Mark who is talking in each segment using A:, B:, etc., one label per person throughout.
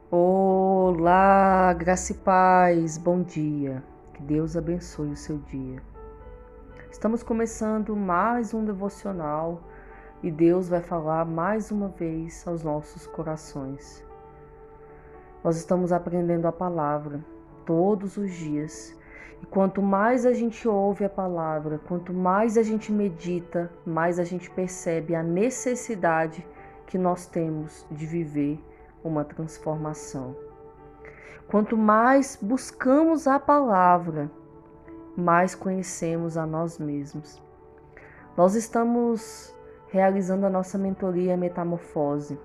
A: Olá, graça e paz, bom dia. Que Deus abençoe o seu dia. Estamos começando mais um devocional e Deus vai falar mais uma vez aos nossos corações. Nós estamos aprendendo a palavra todos os dias. E quanto mais a gente ouve a palavra, quanto mais a gente medita, mais a gente percebe a necessidade que nós temos de viver uma transformação. Quanto mais buscamos a palavra, mais conhecemos a nós mesmos. Nós estamos realizando a nossa mentoria Metamorfose.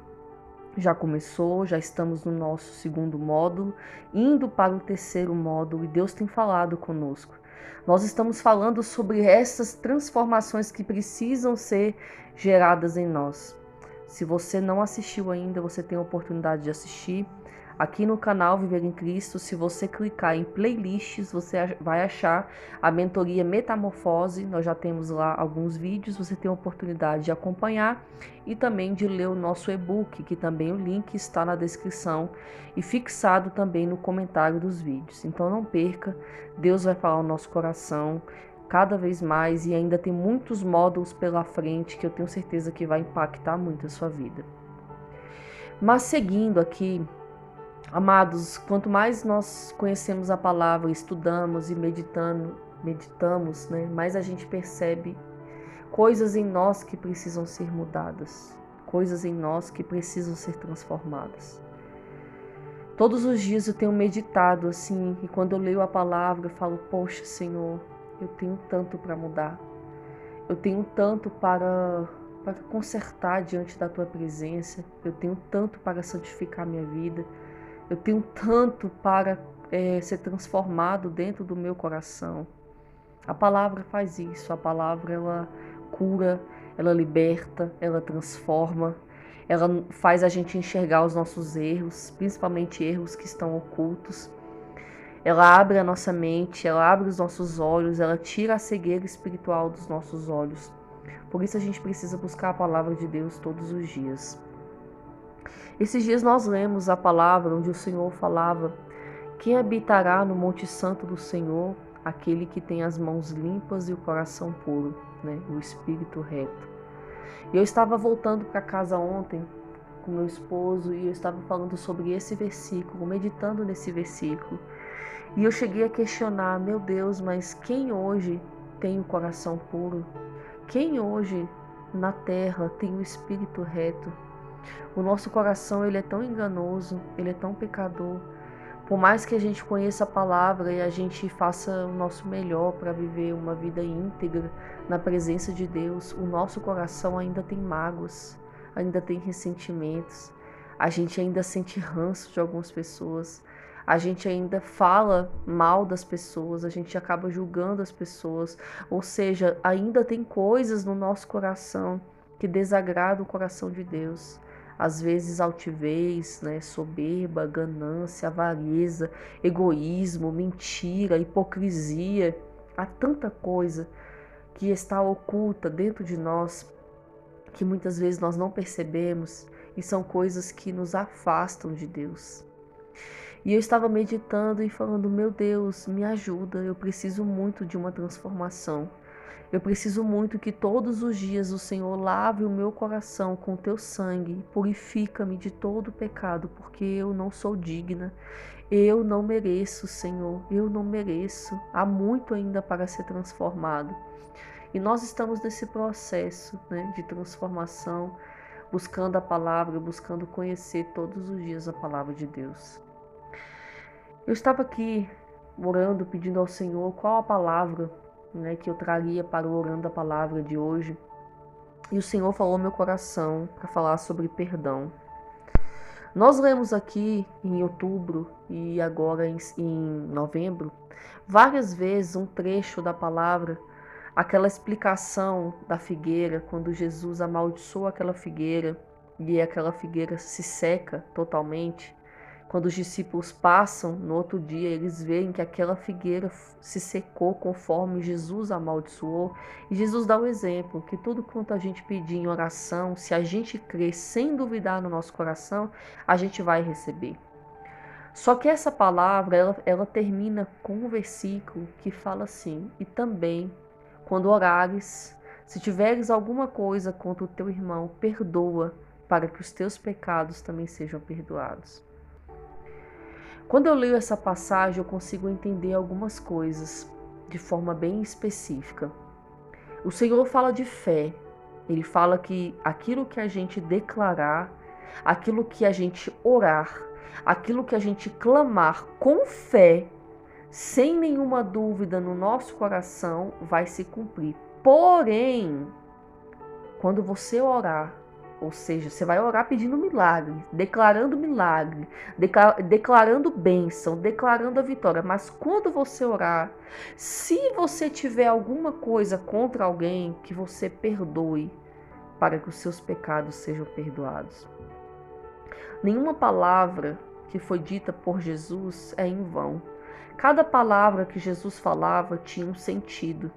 A: Já começou, já estamos no nosso segundo módulo, indo para o terceiro módulo e Deus tem falado conosco. Nós estamos falando sobre essas transformações que precisam ser geradas em nós. Se você não assistiu ainda, você tem a oportunidade de assistir. Aqui no canal Viver em Cristo, se você clicar em playlists, você vai achar a mentoria Metamorfose. Nós já temos lá alguns vídeos, você tem a oportunidade de acompanhar e também de ler o nosso e-book, que também o link está na descrição e fixado também no comentário dos vídeos. Então não perca, Deus vai falar ao nosso coração cada vez mais e ainda tem muitos módulos pela frente que eu tenho certeza que vai impactar muito a sua vida. Mas seguindo aqui, amados, quanto mais nós conhecemos a palavra, estudamos e meditamos, né, mais a gente percebe coisas em nós que precisam ser mudadas, coisas em nós que precisam ser transformadas. Todos os dias eu tenho meditado assim, e quando eu leio a palavra, eu falo: poxa, Senhor, eu tenho tanto para mudar, eu tenho tanto para consertar diante da Tua presença, eu tenho tanto para santificar minha vida, eu tenho tanto para ser transformado dentro do meu coração. A palavra faz isso, a palavra ela cura, ela liberta, ela transforma, ela faz a gente enxergar os nossos erros, principalmente erros que estão ocultos. Ela abre a nossa mente, ela abre os nossos olhos, ela tira a cegueira espiritual dos nossos olhos. Por isso a gente precisa buscar a palavra de Deus todos os dias. Esses dias nós lemos a palavra onde o Senhor falava: quem habitará no Monte Santo do Senhor? Aquele que tem as mãos limpas e o coração puro, né? O espírito reto. E eu estava voltando para casa ontem com meu esposo e eu estava falando sobre esse versículo, meditando nesse versículo. E eu cheguei a questionar: meu Deus, mas quem hoje tem o coração puro? Quem hoje na terra tem o espírito reto? O nosso coração, ele é tão enganoso, ele é tão pecador. Por mais que a gente conheça a palavra e a gente faça o nosso melhor para viver uma vida íntegra na presença de Deus, o nosso coração ainda tem mágoas, ainda tem ressentimentos, a gente ainda sente ranço de algumas pessoas, a gente ainda fala mal das pessoas, a gente acaba julgando as pessoas, ou seja, ainda tem coisas no nosso coração que desagradam o coração de Deus. Às vezes altivez, né, soberba, ganância, avareza, egoísmo, mentira, hipocrisia. Há tanta coisa que está oculta dentro de nós que muitas vezes nós não percebemos e são coisas que nos afastam de Deus. E eu estava meditando e falando: meu Deus, me ajuda, eu preciso muito de uma transformação. Eu preciso muito que todos os dias o Senhor lave o meu coração com teu sangue, purifica-me de todo pecado, porque eu não sou digna. Eu não mereço, Senhor, eu não mereço. Há muito ainda para ser transformado. E nós estamos nesse processo, né, de transformação, buscando a palavra, buscando conhecer todos os dias a palavra de Deus. Eu estava aqui orando, pedindo ao Senhor qual a palavra, né, que eu traria para o Orando a Palavra de hoje. E o Senhor falou ao meu coração para falar sobre perdão. Nós lemos aqui em outubro e agora em novembro, várias vezes um trecho da palavra, aquela explicação da figueira, quando Jesus amaldiçoa aquela figueira e aquela figueira se seca totalmente. Quando os discípulos passam, no outro dia, eles veem que aquela figueira se secou conforme Jesus amaldiçoou. E Jesus dá o exemplo que tudo quanto a gente pedir em oração, se a gente crer sem duvidar no nosso coração, a gente vai receber. Só que essa palavra, ela termina com um versículo que fala assim: e também, quando orares, se tiveres alguma coisa contra o teu irmão, perdoa, para que os teus pecados também sejam perdoados. Quando eu leio essa passagem, eu consigo entender algumas coisas de forma bem específica. O Senhor fala de fé. Ele fala que aquilo que a gente declarar, aquilo que a gente orar, aquilo que a gente clamar com fé, sem nenhuma dúvida no nosso coração, vai se cumprir. Porém, quando você orar, ou seja, você vai orar pedindo milagre, declarando bênção, declarando a vitória. Mas quando você orar, se você tiver alguma coisa contra alguém, que você perdoe, para que os seus pecados sejam perdoados. Nenhuma palavra que foi dita por Jesus é em vão. Cada palavra que Jesus falava tinha um sentido.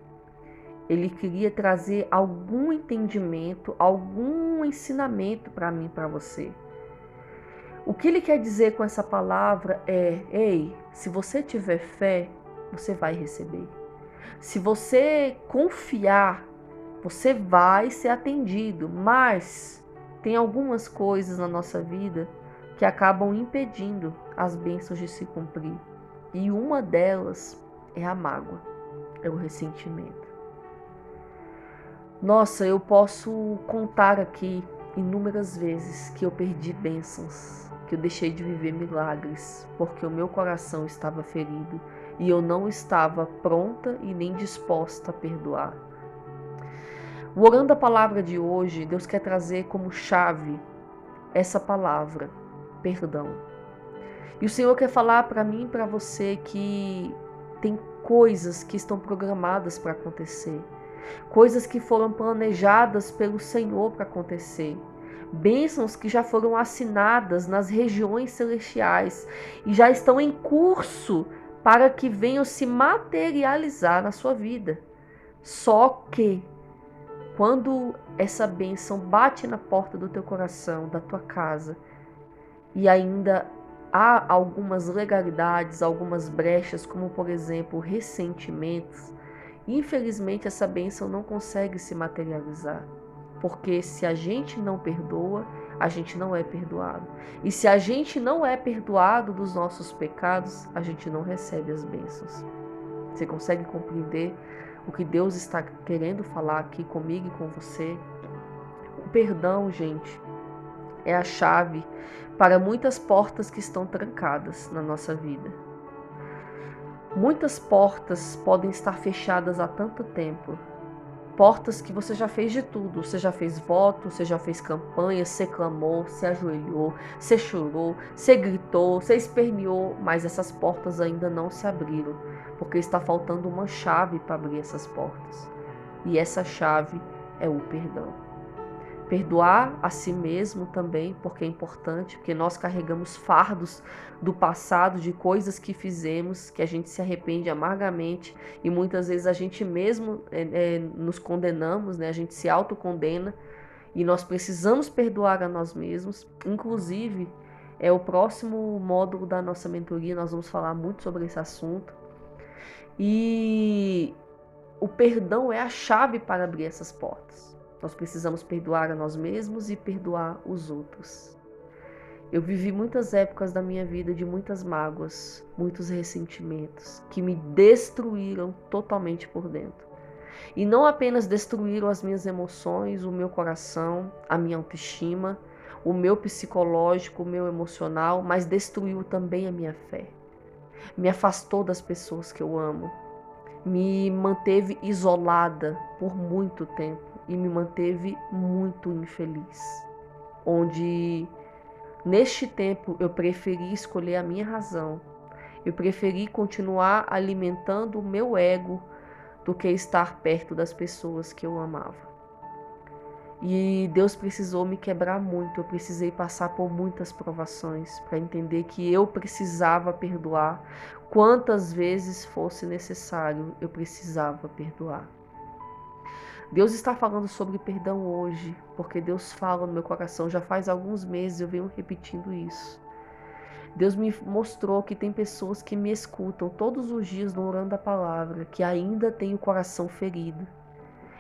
A: Ele queria trazer algum entendimento, algum ensinamento para mim, para você. O que ele quer dizer com essa palavra é: ei, se você tiver fé, você vai receber. Se você confiar, você vai ser atendido. Mas tem algumas coisas na nossa vida que acabam impedindo as bênçãos de se cumprir. E uma delas é a mágoa, é o ressentimento. Nossa, eu posso contar aqui inúmeras vezes que eu perdi bênçãos, que eu deixei de viver milagres, porque o meu coração estava ferido e eu não estava pronta e nem disposta a perdoar. O Orando a Palavra de hoje, Deus quer trazer como chave essa palavra, perdão. E o Senhor quer falar para mim e para você que tem coisas que estão programadas para acontecer. Coisas que foram planejadas pelo Senhor para acontecer. Bênçãos que já foram assinadas nas regiões celestiais e já estão em curso para que venham se materializar na sua vida. Só que, quando essa bênção bate na porta do teu coração, da tua casa, e ainda há algumas legalidades, algumas brechas, como por exemplo ressentimentos, infelizmente essa bênção não consegue se materializar, porque se a gente não perdoa, a gente não é perdoado. E se a gente não é perdoado dos nossos pecados, a gente não recebe as bênçãos. Você consegue compreender o que Deus está querendo falar aqui comigo e com você? O perdão, gente, é a chave para muitas portas que estão trancadas na nossa vida. Muitas portas podem estar fechadas há tanto tempo. Portas que você já fez de tudo. Você já fez voto, você já fez campanha, você clamou, você ajoelhou, você chorou, você gritou, você esperneou, mas essas portas ainda não se abriram, porque está faltando uma chave para abrir essas portas. E essa chave é o perdão. Perdoar a si mesmo também, porque é importante, porque nós carregamos fardos do passado, de coisas que fizemos, que a gente se arrepende amargamente e muitas vezes a gente mesmo nos condenamos, né? A gente se autocondena e nós precisamos perdoar a nós mesmos. Inclusive, é o próximo módulo da nossa mentoria, nós vamos falar muito sobre esse assunto. E o perdão é a chave para abrir essas portas. Nós precisamos perdoar a nós mesmos e perdoar os outros. Eu vivi muitas épocas da minha vida de muitas mágoas, muitos ressentimentos, que me destruíram totalmente por dentro. E não apenas destruíram as minhas emoções, o meu coração, a minha autoestima, o meu psicológico, o meu emocional, mas destruiu também a minha fé. Me afastou das pessoas que eu amo, me manteve isolada por muito tempo e me manteve muito infeliz. Onde, neste tempo, eu preferi escolher a minha razão, eu preferi continuar alimentando o meu ego do que estar perto das pessoas que eu amava. E Deus precisou me quebrar muito, eu precisei passar por muitas provações para entender que eu precisava perdoar. Quantas vezes fosse necessário, eu precisava perdoar. Deus está falando sobre perdão hoje, porque Deus fala no meu coração, já faz alguns meses eu venho repetindo isso. Deus me mostrou que tem pessoas que me escutam todos os dias no Orando a Palavra, que ainda tem o coração ferido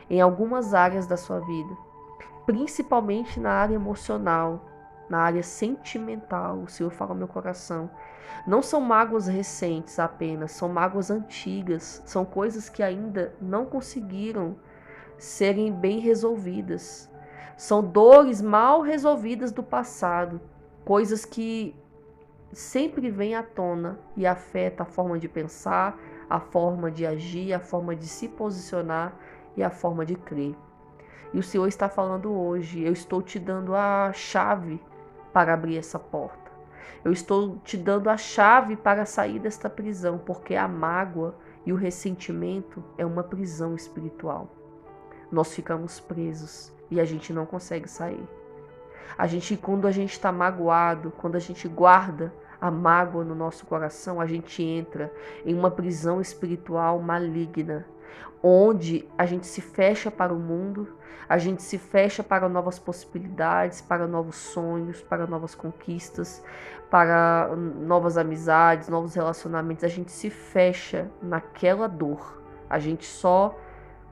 A: em algumas áreas da sua vida, principalmente na área emocional, na área sentimental. O Senhor fala ao meu coração. Não são mágoas recentes apenas, são mágoas antigas, são coisas que ainda não conseguiram serem bem resolvidas. São dores mal resolvidas do passado, coisas que sempre vêm à tona e afeta a forma de pensar, a forma de agir, a forma de se posicionar e a forma de crer. E o Senhor está falando hoje, eu estou te dando a chave para abrir essa porta. Eu estou te dando a chave para sair desta prisão, porque a mágoa e o ressentimento é uma prisão espiritual. Nós ficamos presos e a gente não consegue sair. Quando a gente está magoado, quando a gente guarda a mágoa no nosso coração, a gente entra em uma prisão espiritual maligna, onde a gente se fecha para o mundo, a gente se fecha para novas possibilidades, para novos sonhos, para novas conquistas, para novas amizades, novos relacionamentos. A gente se fecha naquela dor. A gente só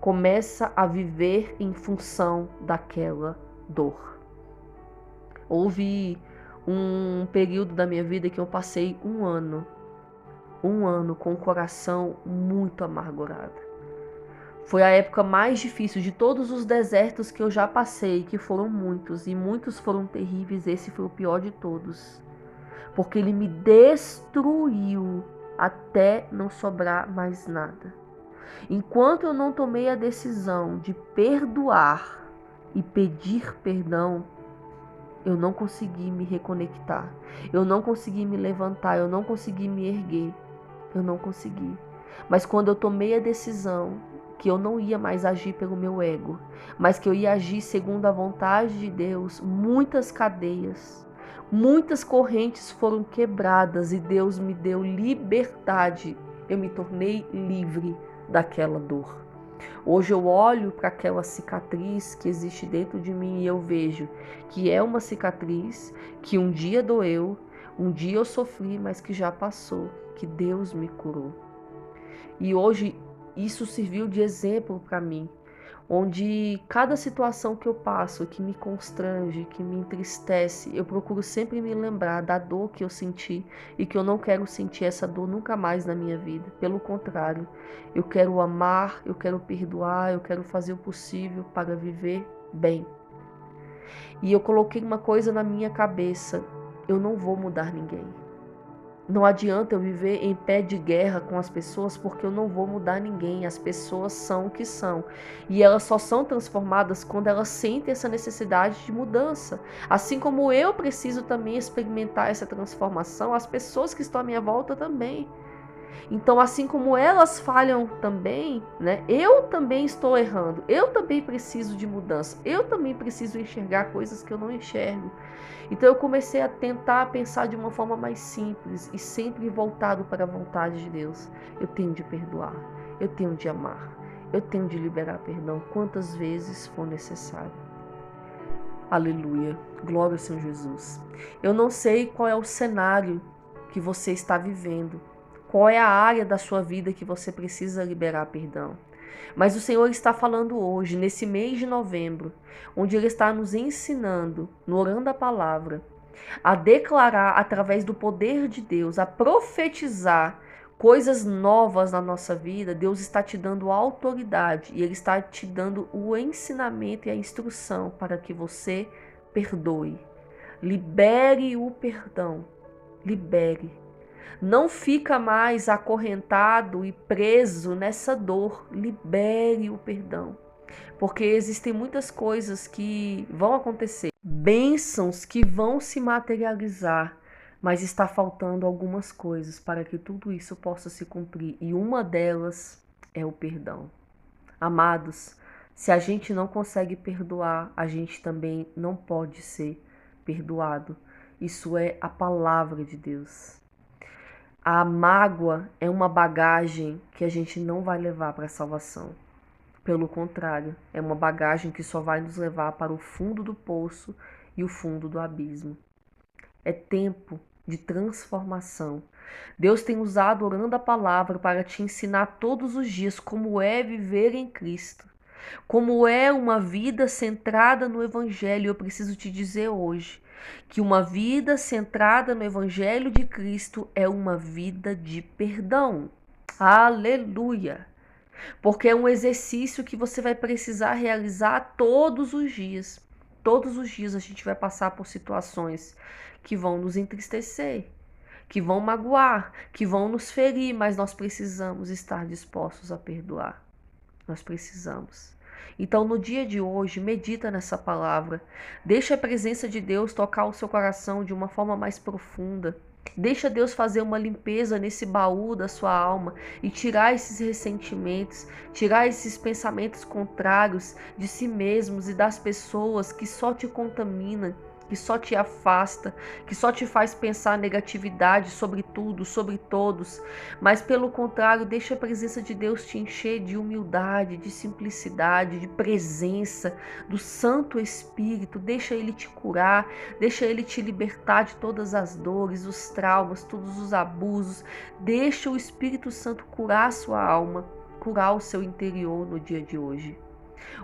A: começa a viver em função daquela dor. Houve um período da minha vida que eu passei um ano com o coração muito amargurado. Foi a época mais difícil de todos os desertos que eu já passei, que foram muitos, e muitos foram terríveis. Esse foi o pior de todos, porque ele me destruiu até não sobrar mais nada. Enquanto eu não tomei a decisão de perdoar e pedir perdão, eu não consegui me reconectar, eu não consegui me levantar, eu não consegui me erguer, eu não consegui. Mas quando eu tomei a decisão que eu não ia mais agir pelo meu ego, mas que eu ia agir segundo a vontade de Deus, muitas cadeias, muitas correntes foram quebradas e Deus me deu liberdade. Eu me tornei livre daquela dor. Hoje eu olho para aquela cicatriz que existe dentro de mim e eu vejo que é uma cicatriz que um dia doeu, um dia eu sofri, mas que já passou, que Deus me curou. E hoje isso serviu de exemplo para mim, onde cada situação que eu passo, que me constrange, que me entristece, eu procuro sempre me lembrar da dor que eu senti e que eu não quero sentir essa dor nunca mais na minha vida. Pelo contrário, eu quero amar, eu quero perdoar, eu quero fazer o possível para viver bem. E eu coloquei uma coisa na minha cabeça: eu não vou mudar ninguém. Não adianta eu viver em pé de guerra com as pessoas, porque eu não vou mudar ninguém. As pessoas são o que são. E elas só são transformadas quando elas sentem essa necessidade de mudança. Assim como eu preciso também experimentar essa transformação, as pessoas que estão à minha volta também. Então, assim como elas falham também, né? Eu também estou errando. Eu também preciso de mudança. Eu também preciso enxergar coisas que eu não enxergo. Então eu comecei a tentar pensar de uma forma mais simples e sempre voltado para a vontade de Deus. Eu tenho de perdoar, eu tenho de amar, eu tenho de liberar perdão quantas vezes for necessário. Aleluia, glória ao Senhor Jesus. Eu não sei qual é o cenário que você está vivendo, qual é a área da sua vida que você precisa liberar perdão. Mas o Senhor está falando hoje, nesse mês de novembro, onde Ele está nos ensinando, no Orando a Palavra, a declarar através do poder de Deus, a profetizar coisas novas na nossa vida. Deus está te dando autoridade e Ele está te dando o ensinamento e a instrução para que você perdoe. Libere o perdão, libere. Não fica mais acorrentado e preso nessa dor. Libere o perdão. Porque existem muitas coisas que vão acontecer, bênçãos que vão se materializar, mas está faltando algumas coisas para que tudo isso possa se cumprir. E uma delas é o perdão. Amados, se a gente não consegue perdoar, a gente também não pode ser perdoado. Isso é a palavra de Deus. A mágoa é uma bagagem que a gente não vai levar para a salvação. Pelo contrário, é uma bagagem que só vai nos levar para o fundo do poço e o fundo do abismo. É tempo de transformação. Deus tem usado orando a palavra para te ensinar todos os dias como é viver em Cristo, como é uma vida centrada no Evangelho. Eu preciso te dizer hoje que uma vida centrada no Evangelho de Cristo é uma vida de perdão. Aleluia! Porque é um exercício que você vai precisar realizar todos os dias. Todos os dias a gente vai passar por situações que vão nos entristecer, que vão magoar, que vão nos ferir, mas nós precisamos estar dispostos a perdoar. Nós precisamos. Então, no dia de hoje, medita nessa palavra. Deixa a presença de Deus tocar o seu coração de uma forma mais profunda. Deixa Deus fazer uma limpeza nesse baú da sua alma e tirar esses ressentimentos, tirar esses pensamentos contrários de si mesmos e das pessoas que só te contaminam, que só te afasta, que só te faz pensar negatividade sobre tudo, sobre todos, mas pelo contrário, deixa a presença de Deus te encher de humildade, de simplicidade, de presença do Santo Espírito. Deixa Ele te curar, deixa Ele te libertar de todas as dores, os traumas, todos os abusos. Deixa o Espírito Santo curar a sua alma, curar o seu interior no dia de hoje.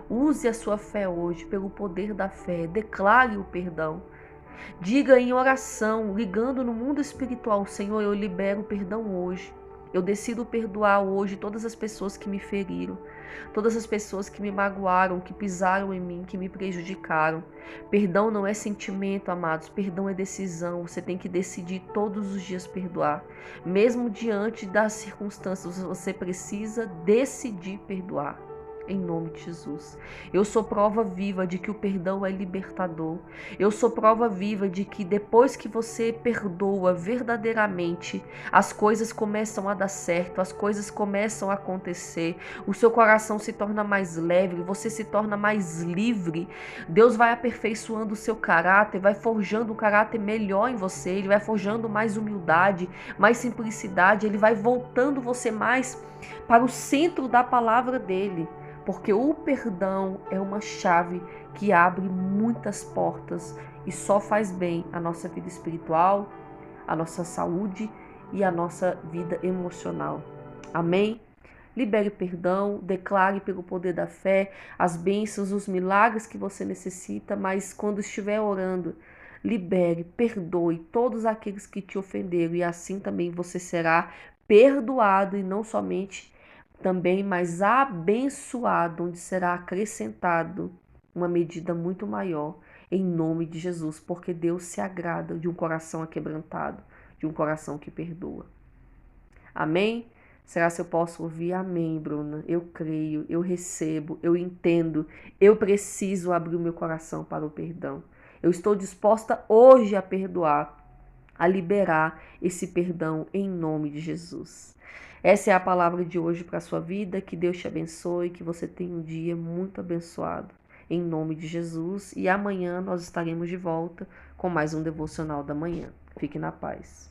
A: Use a sua fé hoje pelo poder da fé. Declare o perdão. Diga em oração, ligando no mundo espiritual: Senhor, eu libero o perdão hoje. Eu decido perdoar hoje todas as pessoas que me feriram, todas as pessoas que me magoaram, que pisaram em mim, que me prejudicaram. Perdão não é sentimento, amados. Perdão é decisão. Você tem que decidir todos os dias perdoar. Mesmo diante das circunstâncias, você precisa decidir perdoar. Em nome de Jesus. Eu sou prova viva de que o perdão é libertador. Eu sou prova viva de que depois que você perdoa verdadeiramente, as coisas começam a dar certo, as coisas começam a acontecer, o seu coração se torna mais leve, você se torna mais livre. Deus vai aperfeiçoando o seu caráter, vai forjando um caráter melhor em você, Ele vai forjando mais humildade, mais simplicidade, Ele vai voltando você mais para o centro da palavra dEle. Porque o perdão é uma chave que abre muitas portas e só faz bem à nossa vida espiritual, à nossa saúde e à nossa vida emocional. Amém? Libere perdão, declare pelo poder da fé as bênçãos, os milagres que você necessita, mas quando estiver orando, libere, perdoe todos aqueles que te ofenderam e assim também você será perdoado e não somente também, mas abençoado, onde será acrescentado uma medida muito maior, em nome de Jesus, porque Deus se agrada de um coração aquebrantado, de um coração que perdoa. Amém? Será se eu posso ouvir? Amém, Bruna. Eu creio, eu recebo, eu entendo, eu preciso abrir o meu coração para o perdão. Eu estou disposta hoje a perdoar, a liberar esse perdão em nome de Jesus. Essa é a palavra de hoje para a sua vida. Que Deus te abençoe, que você tenha um dia muito abençoado. Em nome de Jesus. E amanhã nós estaremos de volta com mais um Devocional da Manhã. Fique na paz.